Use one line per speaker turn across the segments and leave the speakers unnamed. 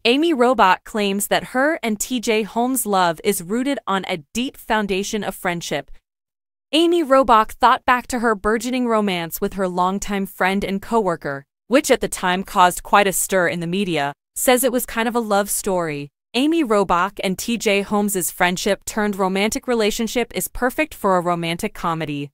Amy Robach claims that her and TJ Holmes' love is rooted on a deep foundation of friendship. Amy Robach thought back to her burgeoning romance with her longtime friend and coworker, which at the time caused quite a stir in the media, says it was kind of a love story. Amy Robach and TJ Holmes' friendship turned romantic relationship is perfect for a romantic comedy.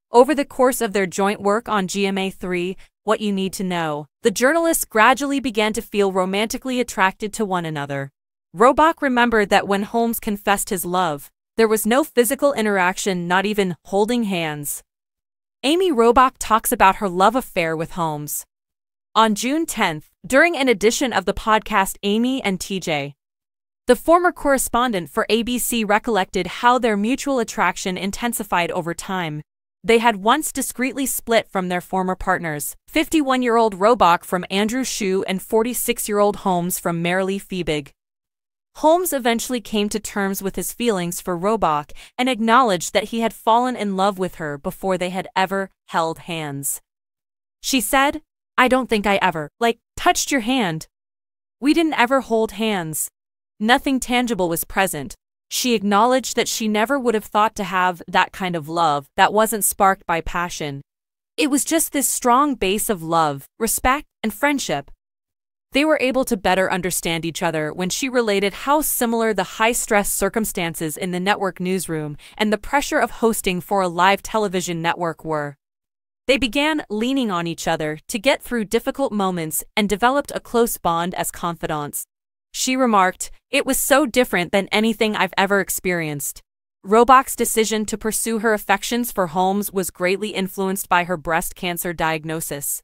Over the course of their joint work on GMA3, What You Need to Know, the journalists gradually began to feel romantically attracted to one another. Robach remembered that when Holmes confessed his love, there was no physical interaction, not even holding hands. Amy Robach talks about her love affair with Holmes. On June 10th, during an edition of the podcast Amy and TJ, the former correspondent for ABC recollected how their mutual attraction intensified over time. They had once discreetly split from their former partners, 51-year-old Robach from Andrew Shue and 46-year-old Holmes from Marilee Fiebig. Holmes eventually came to terms with his feelings for Robach and acknowledged that he had fallen in love with her before they had ever held hands. She said, "I don't think I ever, touched your hand. We didn't ever hold hands. Nothing tangible was present." She acknowledged that she never would have thought to have that kind of love that wasn't sparked by passion. It was just this strong base of love, respect, and friendship. They were able to better understand each other when she related how similar the high-stress circumstances in the network newsroom and the pressure of hosting for a live television network were. They began leaning on each other to get through difficult moments and developed a close bond as confidants. She remarked, "It was so different than anything I've ever experienced." Robach's decision to pursue her affections for Holmes was greatly influenced by her breast cancer diagnosis.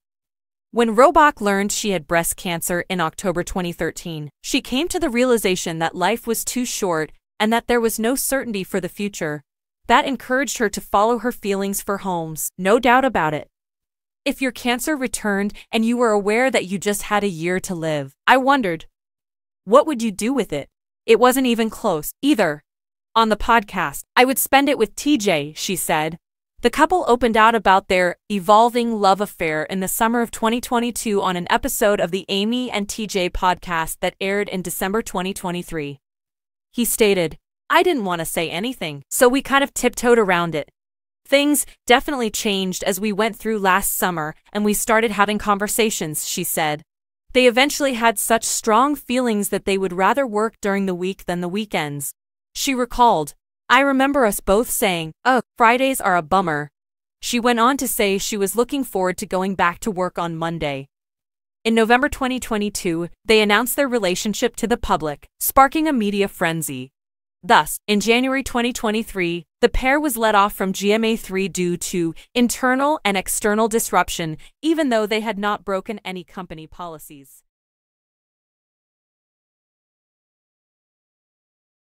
When Robach learned she had breast cancer in October 2013, she came to the realization that life was too short and that there was no certainty for the future. That encouraged her to follow her feelings for Holmes, no doubt about it. "If your cancer returned and you were aware that you just had a year to live, I wondered, what would you do with it? It wasn't even close, either." On the podcast, "I would spend it with TJ," she said. The couple opened out about their evolving love affair in the summer of 2022 on an episode of the Amy and TJ podcast that aired in December 2023. He stated, "I didn't want to say anything, so we kind of tiptoed around it. Things definitely changed as we went through last summer and we started having conversations," she said. They eventually had such strong feelings that they would rather work during the week than the weekends. She recalled, "I remember us both saying, 'Oh, Fridays are a bummer.'" She went on to say she was looking forward to going back to work on Monday. In November 2022, they announced their relationship to the public, sparking a media frenzy. Thus, in January 2023, the pair was let off from GMA3 due to internal and external disruption, even though they had not broken any company policies.